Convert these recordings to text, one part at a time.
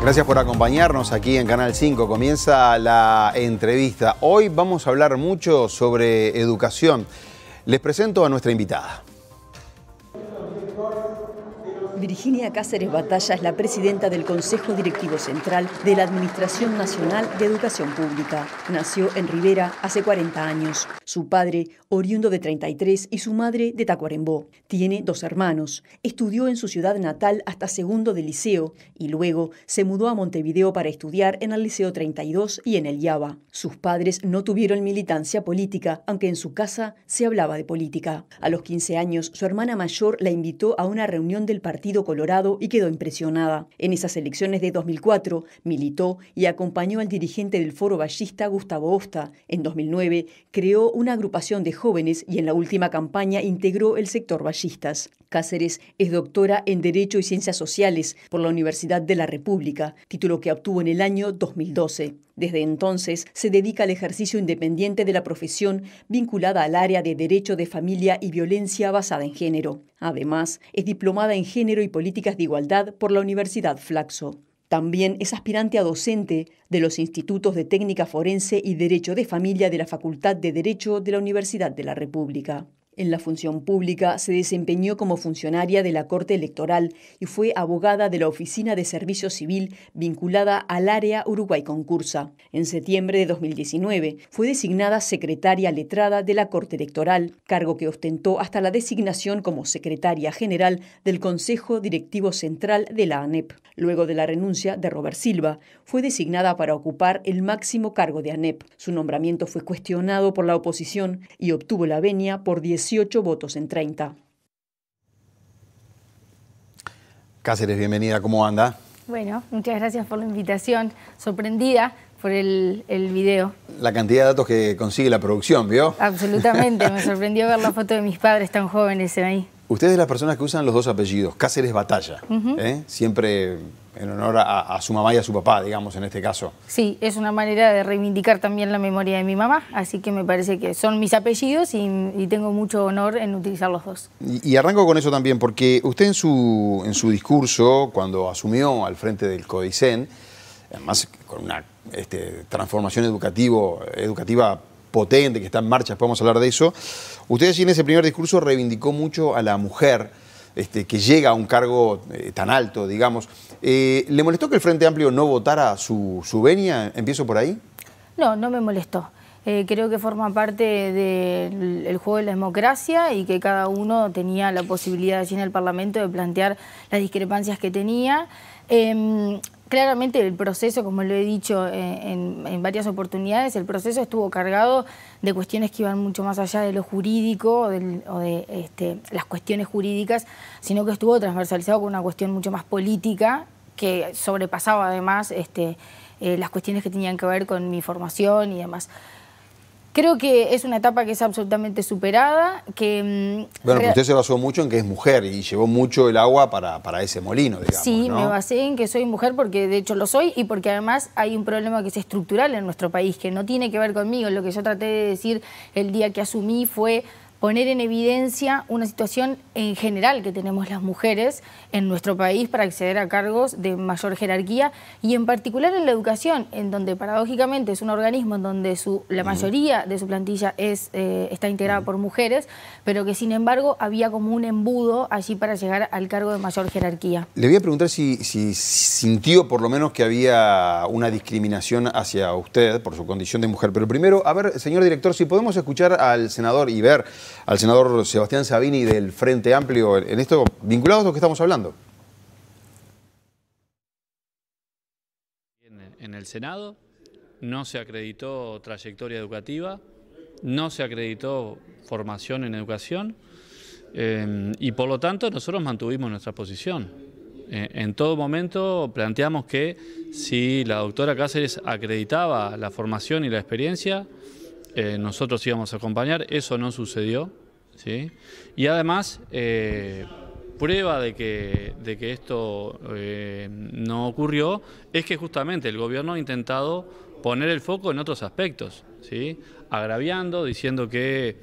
Gracias por acompañarnos aquí en Canal 5. Comienza la entrevista. Hoy vamos a hablar mucho sobre educación. Les presento a nuestra invitada. Virginia Cáceres Batalla es la presidenta del Consejo Directivo Central de la Administración Nacional de Educación Pública. Nació en Rivera hace 40 años. Su padre, oriundo de 33, y su madre de Tacuarembó. Tiene 2 hermanos. Estudió en su ciudad natal hasta segundo de liceo y luego se mudó a Montevideo para estudiar en el Liceo 32 y en el IABA. Sus padres no tuvieron militancia política, aunque en su casa se hablaba de política. A los 15 años, su hermana mayor la invitó a una reunión del Partido Colorado y quedó impresionada. En esas elecciones de 2004 militó y acompañó al dirigente del Foro Ballista, Gustavo Osta. En 2009 creó una agrupación de jóvenes y en la última campaña integró el sector ballistas. Cáceres es doctora en Derecho y Ciencias Sociales por la Universidad de la República, título que obtuvo en el año 2012. Desde entonces se dedica al ejercicio independiente de la profesión vinculada al área de Derecho de Familia y Violencia basada en género. Además, es diplomada en Género y Políticas de Igualdad por la Universidad Flaxo. También es aspirante a docente de los Institutos de Técnica Forense y Derecho de Familia de la Facultad de Derecho de la Universidad de la República. En la función pública se desempeñó como funcionaria de la Corte Electoral y fue abogada de la Oficina de Servicio Civil vinculada al área Uruguay Concursa. En septiembre de 2019 fue designada secretaria letrada de la Corte Electoral, cargo que ostentó hasta la designación como secretaria general del Consejo Directivo Central de la ANEP. Luego de la renuncia de Robert Silva, fue designada para ocupar el máximo cargo de ANEP. Su nombramiento fue cuestionado por la oposición y obtuvo la venia por 18 votos en 30. Cáceres, bienvenida. ¿Cómo anda? Bueno, muchas gracias por la invitación. Sorprendida por el video. La cantidad de datos que consigue la producción, ¿vio? Absolutamente. Me sorprendió ver la foto de mis padres tan jóvenes ahí. Usted es de las personas que usan los 2 apellidos, Cáceres Batalla, siempre en honor a su mamá y a su papá, digamos, en este caso. Sí, es una manera de reivindicar también la memoria de mi mamá, así que me parece que son mis apellidos y tengo mucho honor en utilizar los 2. Y arranco con eso también, porque usted en su discurso, cuando asumió al frente del CODICEN, además con una transformación educativa potente que está en marcha, podemos hablar de eso. Usted en ese primer discurso reivindicó mucho a la mujer que llega a un cargo tan alto, digamos. ¿Le molestó que el Frente Amplio no votara su venia? ¿Empiezo por ahí? No, no me molestó. Creo que forma parte del juego de la democracia y que cada uno tenía la posibilidad allí en el Parlamento de plantear las discrepancias que tenía. Claramente el proceso, como lo he dicho en varias oportunidades, el proceso estuvo cargado de cuestiones que iban mucho más allá de lo jurídico o de las cuestiones jurídicas, sino que estuvo transversalizado con una cuestión mucho más política que sobrepasaba además las cuestiones que tenían que ver con mi formación y demás. Creo que es una etapa que es absolutamente superada. Bueno, pero usted se basó mucho en que es mujer y llevó mucho el agua para ese molino, digamos. Sí, ¿no? Me basé en que soy mujer porque de hecho lo soy y porque además hay un problema que es estructural en nuestro país, que no tiene que ver conmigo. Lo que yo traté de decir el día que asumí fue poner en evidencia una situación en general que tenemos las mujeres en nuestro país para acceder a cargos de mayor jerarquía y en particular en la educación, en donde paradójicamente es un organismo en donde la mayoría de su plantilla está integrada por mujeres, pero que sin embargo había como un embudo allí para llegar al cargo de mayor jerarquía. Le voy a preguntar si sintió por lo menos que había una discriminación hacia usted por su condición de mujer, pero primero, a ver, señor director, si podemos escuchar al senador y ver al senador Sebastián Sabini del Frente Amplio en esto, vinculado a lo que estamos hablando. En el Senado no se acreditó trayectoria educativa, no se acreditó formación en educación y por lo tanto nosotros mantuvimos nuestra posición. En todo momento planteamos que si la doctora Cáceres acreditaba la formación y la experiencia, nosotros íbamos a acompañar. Eso no sucedió, ¿sí? Y además, prueba de que esto no ocurrió es que justamente el gobierno ha intentado poner el foco en otros aspectos, ¿sí? Agraviando, diciendo que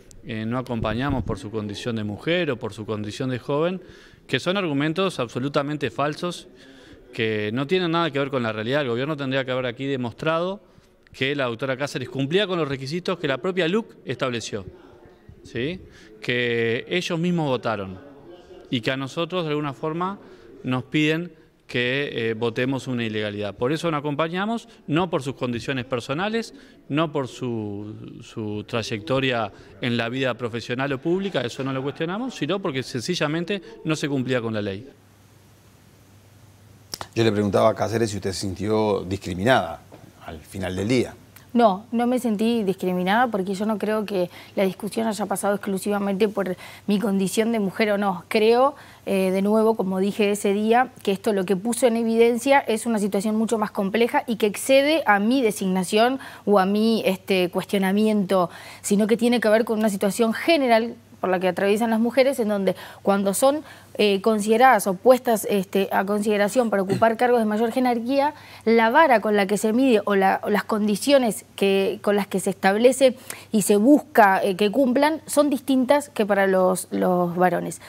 no acompañamos por su condición de mujer o por su condición de joven, que son argumentos absolutamente falsos que no tienen nada que ver con la realidad. El gobierno tendría que haber aquí demostrado que la doctora Cáceres cumplía con los requisitos que la propia LUC estableció, ¿sí? Que ellos mismos votaron y que a nosotros de alguna forma nos piden que votemos una ilegalidad. Por eso nos acompañamos, no por sus condiciones personales, no por su trayectoria en la vida profesional o pública, eso no lo cuestionamos, sino porque sencillamente no se cumplía con la ley. Yo le preguntaba a Cáceres si usted se sintió discriminada al final del día. No, no me sentí discriminada porque yo no creo que la discusión haya pasado exclusivamente por mi condición de mujer o no. Creo, de nuevo, como dije ese día, que esto lo que puso en evidencia es una situación mucho más compleja y que excede a mi designación o a mi cuestionamiento, sino que tiene que ver con una situación general por la que atraviesan las mujeres, en donde cuando son consideradas o puestas a consideración para ocupar cargos de mayor jerarquía, la vara con la que se mide o las condiciones con las que se establece y se busca que cumplan son distintas que para los varones.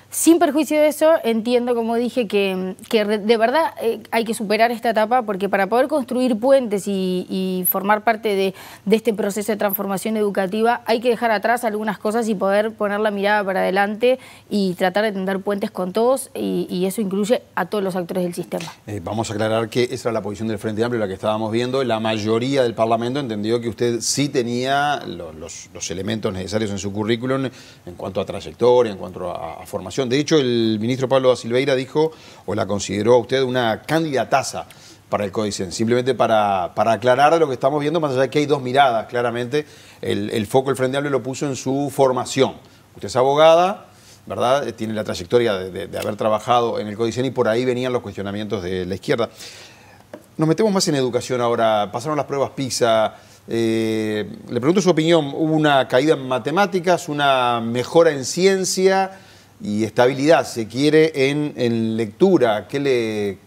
Sin perjuicio de eso, entiendo, como dije, que de verdad hay que superar esta etapa, porque para poder construir puentes y formar parte de este proceso de transformación educativa hay que dejar atrás algunas cosas y poder poner la mirada para adelante y tratar de tender puentes con todos, y eso incluye a todos los actores del sistema. Vamos a aclarar que esa era la posición del Frente Amplio, la que estábamos viendo. La mayoría del Parlamento entendió que usted sí tenía los elementos necesarios en su currículum en cuanto a trayectoria, en cuanto a formación. De hecho, el ministro Pablo da Silveira dijo, o la consideró a usted una candidataza para el CODICEN, simplemente para aclarar de lo que estamos viendo, más allá de que hay dos miradas, claramente, el foco del Frente Amplio lo puso en su formación. Usted es abogada, ¿verdad? Tiene la trayectoria de haber trabajado en el CODICEN y por ahí venían los cuestionamientos de la izquierda. Nos metemos más en educación ahora, pasaron las pruebas PISA. Le pregunto su opinión, ¿hubo una caída en matemáticas, una mejora en ciencia y estabilidad, se quiere, en lectura? ¿Qué le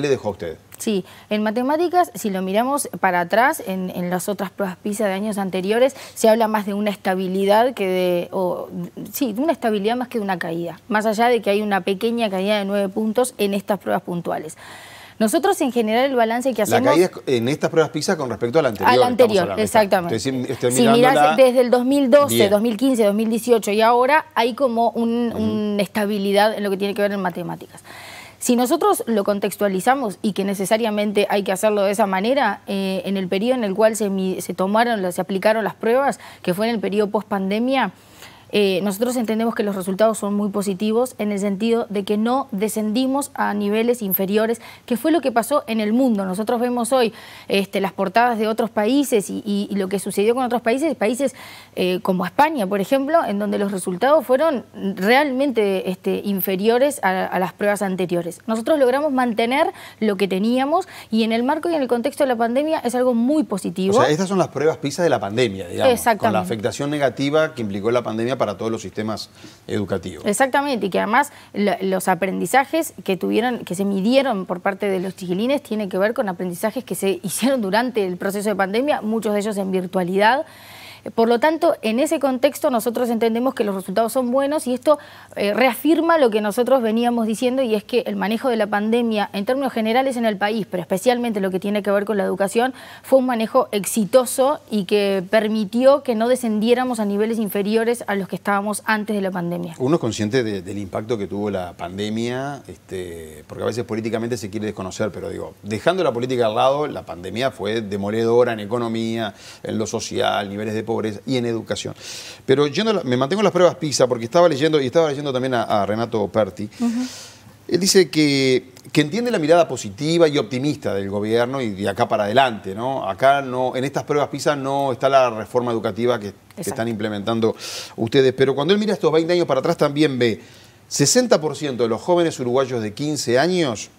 dejó a usted? Sí, en matemáticas, si lo miramos para atrás, en las otras pruebas PISA de años anteriores, se habla más de una estabilidad de una estabilidad más que de una caída, más allá de que hay una pequeña caída de 9 puntos en estas pruebas puntuales. Nosotros, en general, el balance que hacemos... La caída en estas pruebas PISA con respecto a la anterior. A la anterior, exactamente. Si mirás desde el 2012, bien, 2015, 2018 y ahora, hay como una estabilidad en lo que tiene que ver en matemáticas. Si nosotros lo contextualizamos, y que necesariamente hay que hacerlo de esa manera, en el periodo en el cual se aplicaron las pruebas, que fue en el periodo post-pandemia, nosotros entendemos que los resultados son muy positivos en el sentido de que no descendimos a niveles inferiores, que fue lo que pasó en el mundo. Nosotros vemos hoy las portadas de otros países y lo que sucedió con otros países como España, por ejemplo, en donde los resultados fueron realmente inferiores a las pruebas anteriores. Nosotros logramos mantener lo que teníamos y en el marco y en el contexto de la pandemia es algo muy positivo. O sea, estas son las pruebas PISA de la pandemia, digamos, exactamente, con la afectación negativa que implicó la pandemia para todos los sistemas educativos. Exactamente, y que además los aprendizajes que se midieron por parte de los chiquilines tienen que ver con aprendizajes que se hicieron durante el proceso de pandemia, muchos de ellos en virtualidad. Por lo tanto, en ese contexto nosotros entendemos que los resultados son buenos y esto reafirma lo que nosotros veníamos diciendo, y es que el manejo de la pandemia en términos generales en el país, pero especialmente lo que tiene que ver con la educación, fue un manejo exitoso y que permitió que no descendiéramos a niveles inferiores a los que estábamos antes de la pandemia. Uno es consciente del impacto que tuvo la pandemia, porque a veces políticamente se quiere desconocer, pero digo, dejando la política al lado, la pandemia fue demoledora en economía, en lo social, niveles de pobreza y en educación. Pero yo me mantengo en las pruebas PISA porque estaba leyendo también a Renato Perti. Él dice que entiende la mirada positiva y optimista del gobierno y de acá para adelante, ¿no? Acá no, en estas pruebas PISA no está la reforma educativa que están implementando ustedes, pero cuando él mira estos 20 años para atrás también ve 60% de los jóvenes uruguayos de 15 años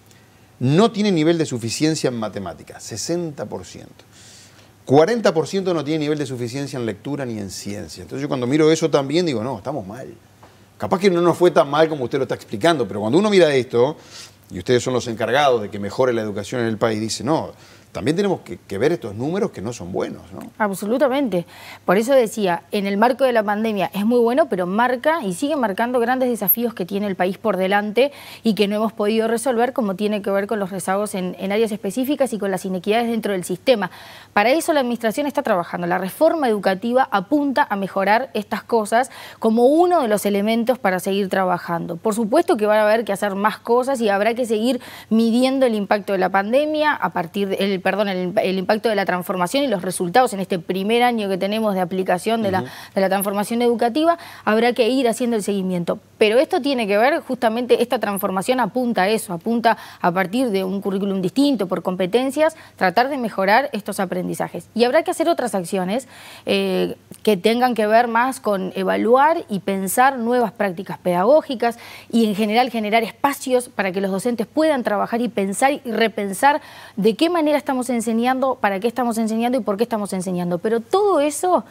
no tienen nivel de suficiencia en matemáticas, 60%. 40% no tiene nivel de suficiencia en lectura ni en ciencia. Entonces yo cuando miro eso también digo, no, estamos mal. Capaz que no nos fue tan mal como usted lo está explicando, pero cuando uno mira esto, y ustedes son los encargados de que mejore la educación en el país, dice, no, también tenemos que ver estos números que no son buenos, ¿no? Absolutamente. Por eso decía, en el marco de la pandemia es muy bueno, pero marca y sigue marcando grandes desafíos que tiene el país por delante y que no hemos podido resolver, como tiene que ver con los rezagos en áreas específicas y con las inequidades dentro del sistema. Para eso la Administración está trabajando. La reforma educativa apunta a mejorar estas cosas como uno de los elementos para seguir trabajando. Por supuesto que va a haber que hacer más cosas y habrá que seguir midiendo el impacto de la pandemia a partir de, el impacto de la transformación y los resultados en este primer año que tenemos de aplicación de la transformación educativa. Habrá que ir haciendo el seguimiento. Pero esto tiene que ver, justamente, esta transformación apunta a eso, apunta a partir de un currículum distinto, por competencias, tratar de mejorar estos aprendizajes. Y habrá que hacer otras acciones que tengan que ver más con evaluar y pensar nuevas prácticas pedagógicas y en general generar espacios para que los docentes puedan trabajar y pensar y repensar de qué manera estamos enseñando, para qué estamos enseñando y por qué estamos enseñando. Pero todo eso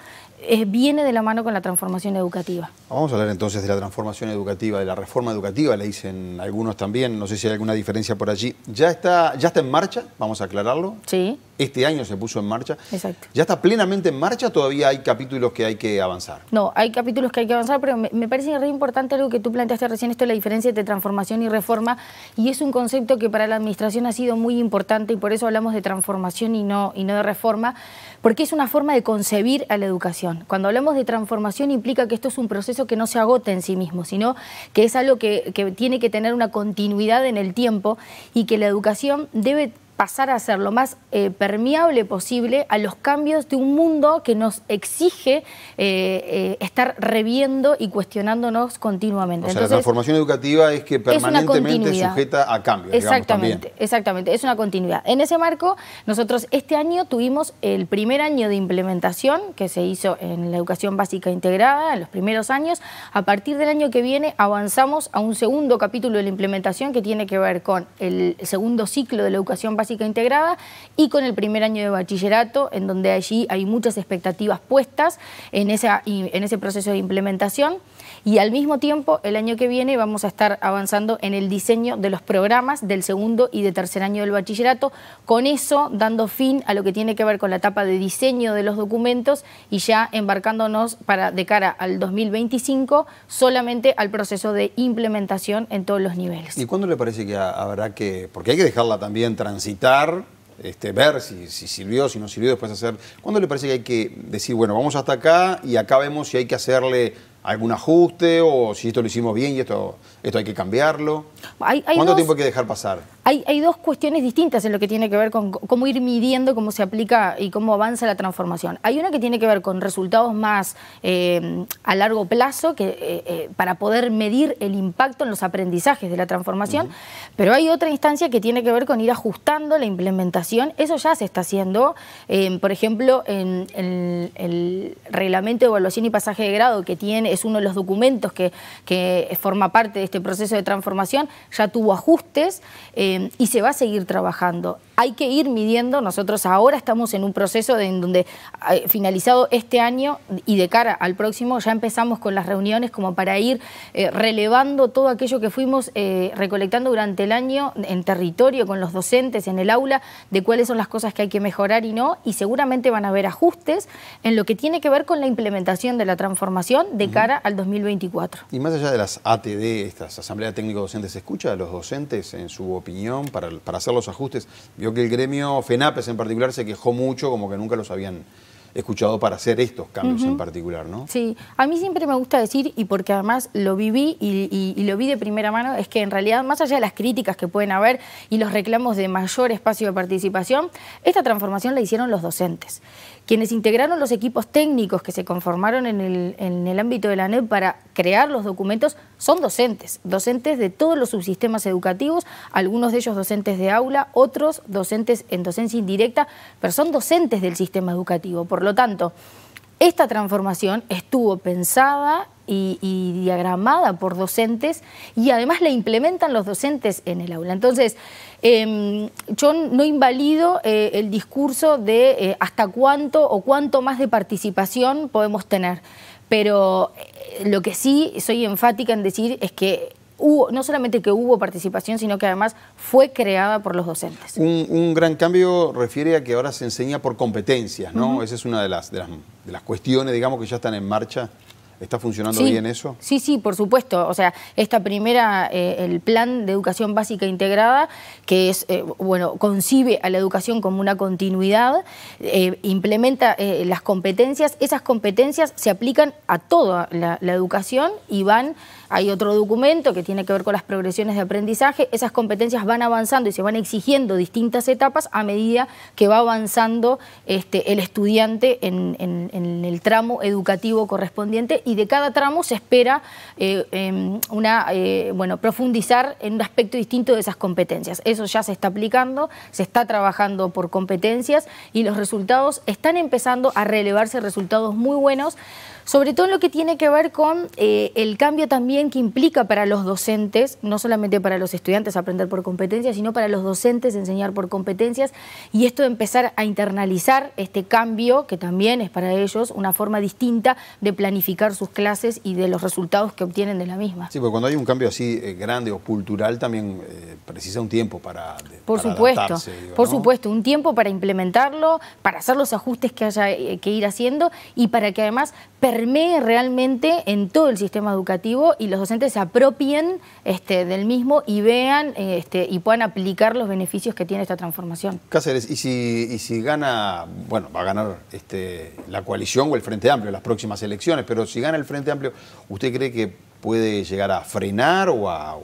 viene de la mano con la transformación educativa. Vamos a hablar entonces de la transformación educativa, de la reforma educativa, le dicen algunos también, no sé si hay alguna diferencia por allí. ¿Ya está en marcha? Vamos a aclararlo. Sí. Este año se puso en marcha. Exacto. ¿Ya está plenamente en marcha? ¿Todavía hay capítulos que hay que avanzar? No, hay capítulos que hay que avanzar, pero me parece re importante algo que tú planteaste recién, esto es la diferencia entre transformación y reforma, y es un concepto que para la Administración ha sido muy importante y por eso hablamos de transformación y no de reforma, porque es una forma de concebir a la educación. Cuando hablamos de transformación implica que esto es un proceso que no se agota en sí mismo, sino que es algo que tiene que tener una continuidad en el tiempo y que la educación debe pasar a ser lo más permeable posible a los cambios de un mundo que nos exige estar reviendo y cuestionándonos continuamente. O sea, entonces, la transformación educativa es que permanentemente es sujeta a cambios. Exactamente, exactamente, es una continuidad. En ese marco, nosotros este año tuvimos el primer año de implementación que se hizo en la educación básica integrada, en los primeros años. A partir del año que viene avanzamos a un segundo capítulo de la implementación que tiene que ver con el segundo ciclo de la educación básica integrada y con el primer año de bachillerato, en donde allí hay muchas expectativas puestas en ese proceso de implementación, y al mismo tiempo el año que viene vamos a estar avanzando en el diseño de los programas del segundo y de tercer año del bachillerato, con eso dando fin a lo que tiene que ver con la etapa de diseño de los documentos y ya embarcándonos de cara al 2025 solamente al proceso de implementación en todos los niveles. ¿Y cuándo le parece que habrá que, porque hay que dejarla también transitar, ver si sirvió, si no sirvió, después hacer, ¿cuándo le parece que hay que decir, bueno, vamos hasta acá y acá vemos si hay que hacerle algún ajuste o si esto lo hicimos bien y esto hay que cambiarlo? ¿Cuánto tiempo hay que dejar pasar? Hay dos cuestiones distintas en lo que tiene que ver con cómo ir midiendo cómo se aplica y cómo avanza la transformación. Hay una que tiene que ver con resultados más a largo plazo para poder medir el impacto en los aprendizajes de la transformación, pero hay otra instancia que tiene que ver con ir ajustando la implementación. Eso ya se está haciendo, por ejemplo, en el reglamento de evaluación y pasaje de grado que es uno de los documentos que forma parte de este proceso de transformación, ya tuvo ajustes y se va a seguir trabajando. Hay que ir midiendo, nosotros ahora estamos en un proceso en donde finalizado este año y de cara al próximo ya empezamos con las reuniones como para ir relevando todo aquello que fuimos recolectando durante el año en territorio con los docentes en el aula, de cuáles son las cosas que hay que mejorar y no, y seguramente van a haber ajustes en lo que tiene que ver con la implementación de la transformación de cara al 2024. Y más allá de las ATD, estas Asambleas Técnico Docentes, ¿se escucha a los docentes en su opinión para hacer los ajustes? Vio que el gremio FENAPES en particular se quejó mucho, como que nunca los habían escuchado para hacer estos cambios en particular, ¿no? Sí, a mí siempre me gusta decir, y porque además lo viví y lo vi de primera mano, es que en realidad, más allá de las críticas que pueden haber y los reclamos de mayor espacio de participación, esta transformación la hicieron los docentes. Quienes integraron los equipos técnicos que se conformaron en el ámbito de la ANEP para crear los documentos son docentes de todos los subsistemas educativos, algunos de ellos docentes de aula, otros docentes en docencia indirecta, pero son docentes del sistema educativo. Por lo tanto, esta transformación estuvo pensada y diagramada por docentes y además la implementan los docentes en el aula. Entonces, yo no invalido el discurso de hasta cuánto o cuánto más de participación podemos tener, pero lo que sí soy enfática en decir es que no solamente que hubo participación, sino que además fue creada por los docentes. Un gran cambio refiere a que ahora se enseña por competencias, ¿no? Esa es una de las cuestiones, digamos, que ya están en marcha. ¿Está funcionando bien eso? Sí, sí, por supuesto. O sea, esta primera, el plan de educación básica integrada, que es, concibe a la educación como una continuidad, implementa las competencias. Esas competencias se aplican a toda la educación y hay otro documento que tiene que ver con las progresiones de aprendizaje. Esas competencias van avanzando y se van exigiendo distintas etapas a medida que va avanzando el estudiante en el tramo educativo correspondiente, y de cada tramo se espera profundizar en un aspecto distinto de esas competencias. Eso ya se está aplicando, se está trabajando por competencias y los resultados están empezando a relevarse, resultados muy buenos, sobre todo en lo que tiene que ver con el cambio también que implica para los docentes, no solamente para los estudiantes aprender por competencias, sino para los docentes enseñar por competencias, y esto de empezar a internalizar este cambio, que también es para ellos una forma distinta de planificar sus clases y de los resultados que obtienen de la misma. Sí, porque cuando hay un cambio así grande o cultural también precisa un tiempo para adaptarse. Por supuesto, un tiempo para implementarlo, para hacer los ajustes que haya que ir haciendo y para que además permee realmente en todo el sistema educativo y los docentes se apropien del mismo y vean y puedan aplicar los beneficios que tiene esta transformación. Cáceres, y si gana, bueno, va a ganar la coalición o el Frente Amplio en las próximas elecciones, pero si gana el Frente Amplio, ¿usted cree que puede llegar a frenar o a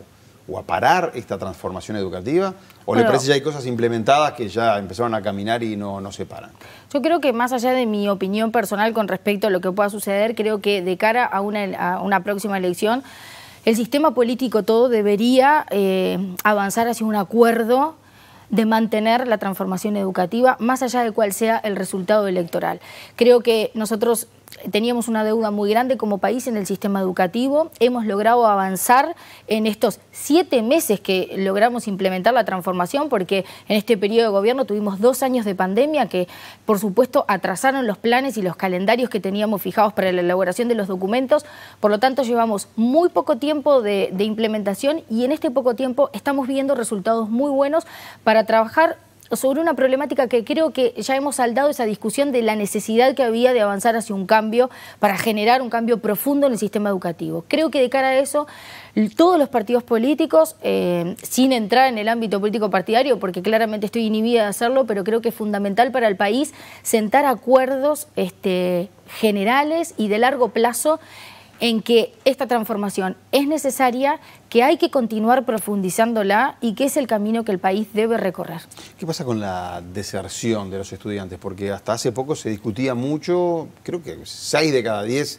parar esta transformación educativa? ¿O le parece que ya hay cosas implementadas que ya empezaron a caminar y no se paran? Yo creo que más allá de mi opinión personal con respecto a lo que pueda suceder, creo que de cara a una próxima elección, el sistema político todo debería avanzar hacia un acuerdo de mantener la transformación educativa, más allá de cuál sea el resultado electoral. Creo que nosotros teníamos una deuda muy grande como país en el sistema educativo. Hemos logrado avanzar en estos 7 meses que logramos implementar la transformación, porque en este periodo de gobierno tuvimos 2 años de pandemia que, por supuesto, atrasaron los planes y los calendarios que teníamos fijados para la elaboración de los documentos. Por lo tanto, llevamos muy poco tiempo de implementación y en este poco tiempo estamos viendo resultados muy buenos para trabajar sobre una problemática que creo que ya hemos saldado esa discusión de la necesidad que había de avanzar hacia un cambio para generar un cambio profundo en el sistema educativo. Creo que de cara a eso, todos los partidos políticos, sin entrar en el ámbito político partidario, porque claramente estoy inhibida de hacerlo, pero creo que es fundamental para el país sentar acuerdos generales y de largo plazo en que esta transformación es necesaria, que hay que continuar profundizándola y que es el camino que el país debe recorrer. ¿Qué pasa con la deserción de los estudiantes? Porque hasta hace poco se discutía mucho, creo que 6 de cada 10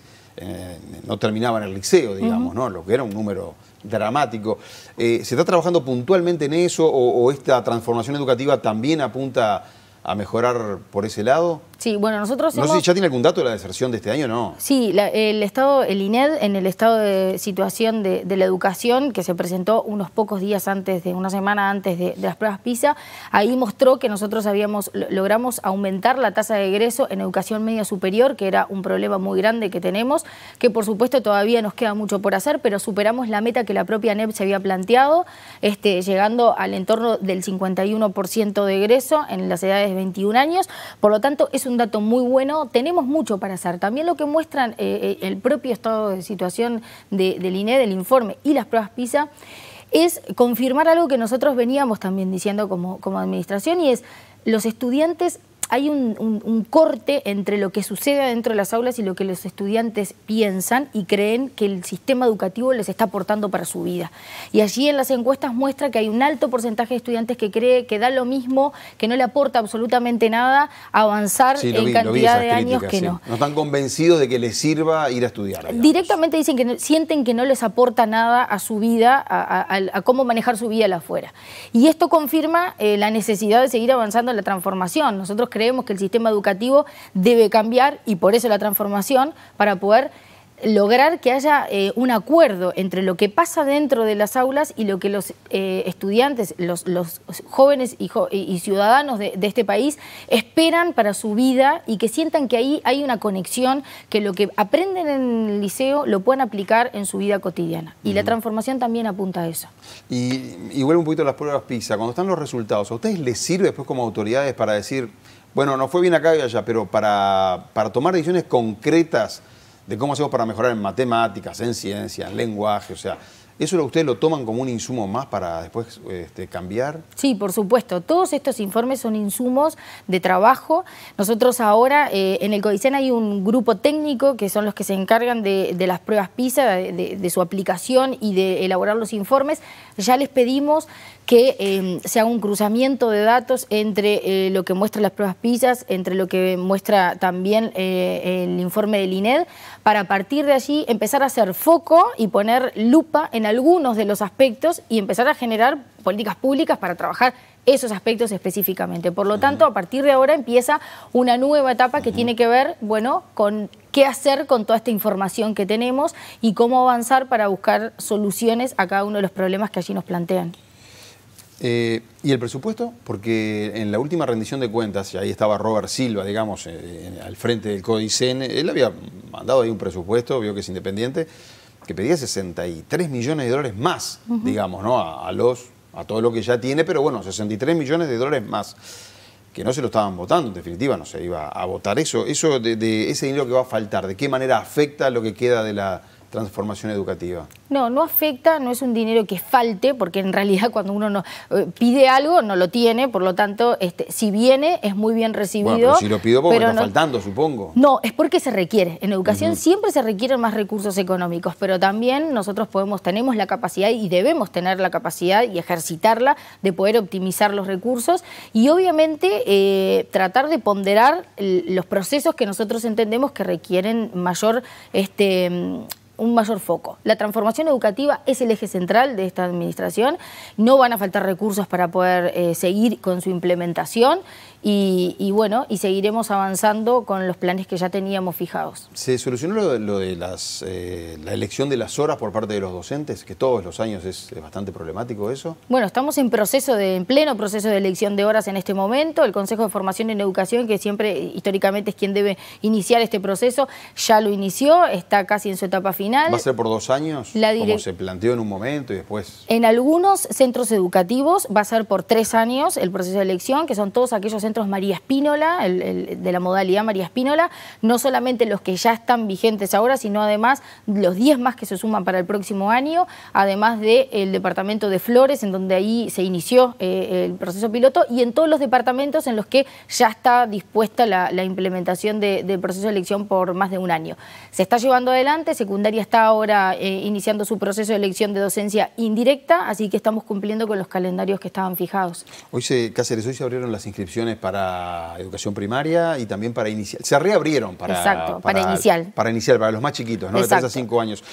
no terminaban el liceo, digamos, ¿no? Lo que era un número dramático. ¿Se está trabajando puntualmente en eso o esta transformación educativa también apunta a mejorar por ese lado? Sí, bueno, nosotros no sé si ya tiene algún dato de la deserción de este año o no. Sí, el INED, en el estado de situación de la educación, que se presentó unos pocos días antes, una semana antes de las pruebas PISA, ahí mostró que nosotros logramos aumentar la tasa de egreso en educación media superior, que era un problema muy grande que tenemos, que por supuesto todavía nos queda mucho por hacer, pero superamos la meta que la propia ANEP se había planteado, llegando al entorno del 51% de egreso en las edades de 21 años. Por lo tanto, es un dato muy bueno. Tenemos mucho para hacer. También lo que muestran el propio estado de situación del INED, del informe y las pruebas PISA, es confirmar algo que nosotros veníamos también diciendo como administración, y es los estudiantes. Hay un corte entre lo que sucede dentro de las aulas y lo que los estudiantes piensan y creen que el sistema educativo les está aportando para su vida. Y allí en las encuestas muestra que hay un alto porcentaje de estudiantes que cree que da lo mismo, que no le aporta absolutamente nada avanzar en cantidad de años que no. No están convencidos de que les sirva ir a estudiar, digamos. Directamente dicen que sienten que no les aporta nada a su vida, a cómo manejar su vida afuera. Y esto confirma la necesidad de seguir avanzando en la transformación. Nosotros creemos que el sistema educativo debe cambiar y por eso la transformación, para poder lograr que haya un acuerdo entre lo que pasa dentro de las aulas y lo que los estudiantes, los jóvenes y ciudadanos de este país esperan para su vida, y que sientan que ahí hay una conexión, que lo que aprenden en el liceo lo puedan aplicar en su vida cotidiana. Y la transformación también apunta a eso. Y vuelve un poquito a las pruebas PISA. Cuando están los resultados, ¿a ustedes les sirve después como autoridades para decir, bueno, no fue bien acá y allá, pero para tomar decisiones concretas de cómo hacemos para mejorar en matemáticas, en ciencia, en lenguaje? O sea, ¿eso ustedes lo toman como un insumo más para después cambiar? Sí, por supuesto. Todos estos informes son insumos de trabajo. Nosotros ahora en el CODICEN hay un grupo técnico que son los que se encargan de las pruebas PISA, de su aplicación y de elaborar los informes. Ya les pedimos que se haga un cruzamiento de datos entre lo que muestran las pruebas PISA, entre lo que muestra también el informe del INED, para a partir de allí empezar a hacer foco y poner lupa en algunos de los aspectos y empezar a generar políticas públicas para trabajar esos aspectos específicamente. Por lo tanto, a partir de ahora empieza una nueva etapa que tiene que ver, bueno, con qué hacer con toda esta información que tenemos y cómo avanzar para buscar soluciones a cada uno de los problemas que allí nos plantean. ¿Y el presupuesto? Porque en la última rendición de cuentas, y ahí estaba Robert Silva, digamos, al frente del CODICEN, él había mandado ahí un presupuesto, vio que es independiente, que pedía 63 millones de dólares más, digamos, ¿no? A todo lo que ya tiene, pero bueno, 63 millones de dólares más, que no se lo estaban votando, en definitiva no se iba a votar eso. Eso de ese dinero que va a faltar, ¿de qué manera afecta lo que queda de la transformación educativa? No, no afecta, no es un dinero que falte, porque en realidad cuando uno pide algo no lo tiene, por lo tanto, si viene es muy bien recibido. Bueno, pero si lo pido porque está faltando, supongo. No, es porque se requiere. En educación siempre se requieren más recursos económicos, pero también nosotros tenemos la capacidad y debemos tener la capacidad y ejercitarla de poder optimizar los recursos y obviamente tratar de ponderar los procesos que nosotros entendemos que requieren un mayor foco. La transformación educativa es el eje central de esta administración. No van a faltar recursos para poder seguir con su implementación y bueno, y seguiremos avanzando con los planes que ya teníamos fijados. ¿Se solucionó lo de la elección de las horas por parte de los docentes, que todos los años es bastante problemático eso? Bueno, estamos en pleno proceso de elección de horas en este momento. El Consejo de Formación en Educación, que siempre históricamente es quien debe iniciar este proceso, ya lo inició, está casi en su etapa final. ¿Va a ser por 2 años, como se planteó en un momento y después? En algunos centros educativos va a ser por 3 años el proceso de elección, que son todos aquellos centros María Spínola, de la modalidad María Spínola, no solamente los que ya están vigentes ahora, sino además los 10 más que se suman para el próximo año, además del departamento de Flores, en donde ahí se inició el proceso piloto, y en todos los departamentos en los que ya está dispuesta la implementación del proceso de elección por más de 1 año. Se está llevando adelante, secundaria está ahora iniciando su proceso de elección de docencia indirecta, así que estamos cumpliendo con los calendarios que estaban fijados. Cáceres, hoy se abrieron las inscripciones para educación primaria y también para inicial. Se reabrieron para inicial. Para inicial, para los más chiquitos, ¿no? De 3 a 5 años.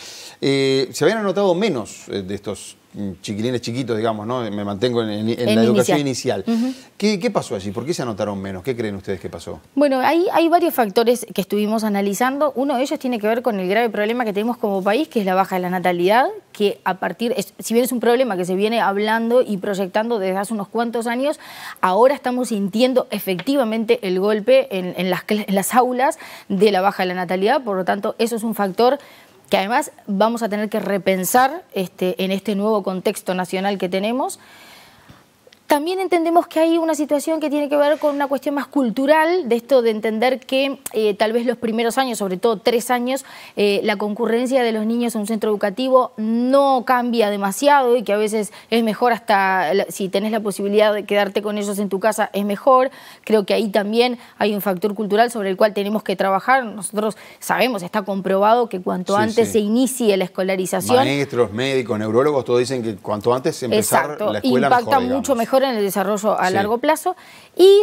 Se habían anotado menos de estos chiquilines chiquitos, digamos, ¿no? Me mantengo en la educación inicial. ¿Qué pasó allí? ¿Por qué se anotaron menos? ¿Qué creen ustedes que pasó? Bueno, hay varios factores que estuvimos analizando. Uno de ellos tiene que ver con el grave problema que tenemos como país, que es la baja de la natalidad, que si bien es un problema que se viene hablando y proyectando desde hace unos cuantos años, ahora estamos sintiendo efectivamente el golpe en las aulas de la baja de la natalidad. Por lo tanto, eso es un factor que además vamos a tener que repensar en este nuevo contexto nacional que tenemos. También entendemos que hay una situación que tiene que ver con una cuestión más cultural, de esto de entender que tal vez los primeros años, sobre todo 3 años, la concurrencia de los niños a un centro educativo no cambia demasiado y que a veces es mejor hasta, si tenés la posibilidad de quedarte con ellos en tu casa, es mejor. Creo que ahí también hay un factor cultural sobre el cual tenemos que trabajar. Nosotros sabemos, está comprobado que cuanto antes se inicie la escolarización. Maestros, médicos, neurólogos, todos dicen que cuanto antes empezar la escuela impacta mejor, mucho mejor en el desarrollo a largo plazo. Y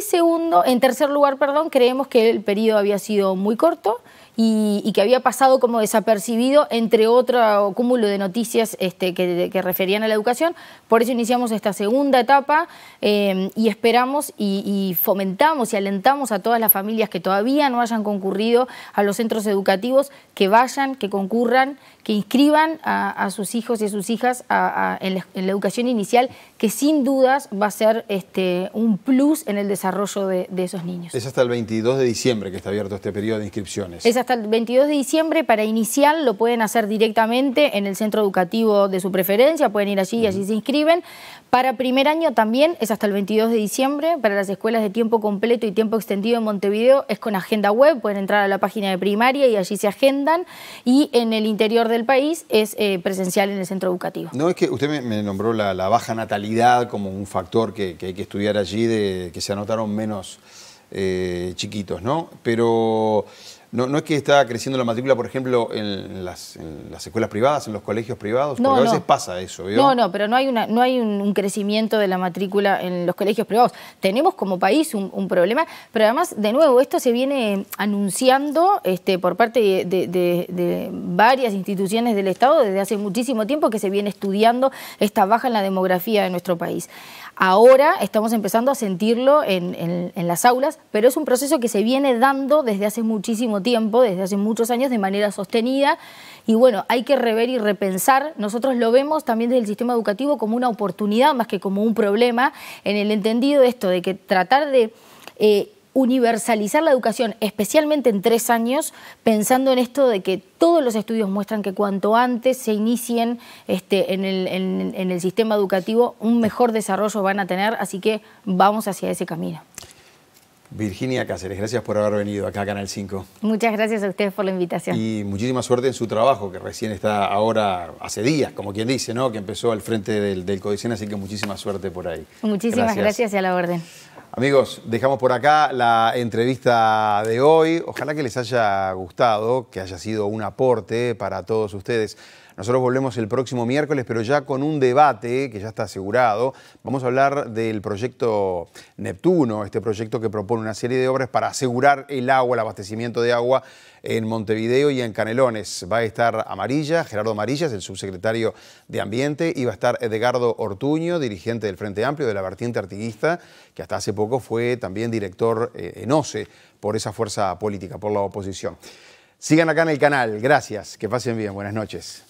en tercer lugar, creemos que el periodo había sido muy corto y que había pasado como desapercibido entre otro cúmulo de noticias que referían a la educación. Por eso iniciamos esta segunda etapa y esperamos y fomentamos y alentamos a todas las familias que todavía no hayan concurrido a los centros educativos, que vayan, que concurran, que inscriban a sus hijos y a sus hijas en la educación inicial, que sin dudas va a ser un plus en el desarrollo de esos niños. Es hasta el 22 de diciembre que está abierto este periodo de inscripciones. Es hasta el 22 de diciembre. Para inicial lo pueden hacer directamente en el centro educativo de su preferencia, pueden ir allí y allí se inscriben. Para primer año también es hasta el 22 de diciembre. Para las escuelas de tiempo completo y tiempo extendido en Montevideo es con agenda web, pueden entrar a la página de primaria y allí se agendan. Y en el interior del país es presencial en el centro educativo. No, es que usted me nombró la baja natalidad como un factor que hay que estudiar allí, de que se anotaron menos chiquitos, ¿no? Pero no es que está creciendo la matrícula, por ejemplo, en las escuelas privadas, en los colegios privados, porque a veces pasa eso, ¿vio? No, pero no hay un crecimiento de la matrícula en los colegios privados. Tenemos como país un problema, pero además, de nuevo, esto se viene anunciando por parte de varias instituciones del Estado desde hace muchísimo tiempo, que se viene estudiando esta baja en la demografía de nuestro país. Ahora estamos empezando a sentirlo en las aulas, pero es un proceso que se viene dando desde hace muchísimo tiempo, desde hace muchos años, de manera sostenida. Y bueno, hay que rever y repensar. Nosotros lo vemos también desde el sistema educativo como una oportunidad más que como un problema, en el entendido de esto, de que tratar de universalizar la educación, especialmente en 3 años, pensando en esto de que todos los estudios muestran que cuanto antes se inicien en el sistema educativo, un mejor desarrollo van a tener, así que vamos hacia ese camino. Virginia Cáceres, gracias por haber venido acá a Canal 5. Muchas gracias a ustedes por la invitación. Y muchísima suerte en su trabajo, que recién está ahora, hace días, como quien dice, ¿no? Que empezó al frente del CODICEN, así que muchísima suerte por ahí. Muchísimas gracias y a la orden. Amigos, dejamos por acá la entrevista de hoy. Ojalá que les haya gustado, que haya sido un aporte para todos ustedes. Nosotros volvemos el próximo miércoles, pero ya con un debate que ya está asegurado. Vamos a hablar del proyecto Neptuno, este proyecto que propone una serie de obras para asegurar el agua, el abastecimiento de agua en Montevideo y en Canelones. Va a estar Amarilla, Gerardo Amarillas, el subsecretario de Ambiente, y va a estar Edgardo Ortuño, dirigente del Frente Amplio, de la vertiente artiguista, que hasta hace poco fue también director en OCE por esa fuerza política, por la oposición. Sigan acá en el canal. Gracias. Que pasen bien. Buenas noches.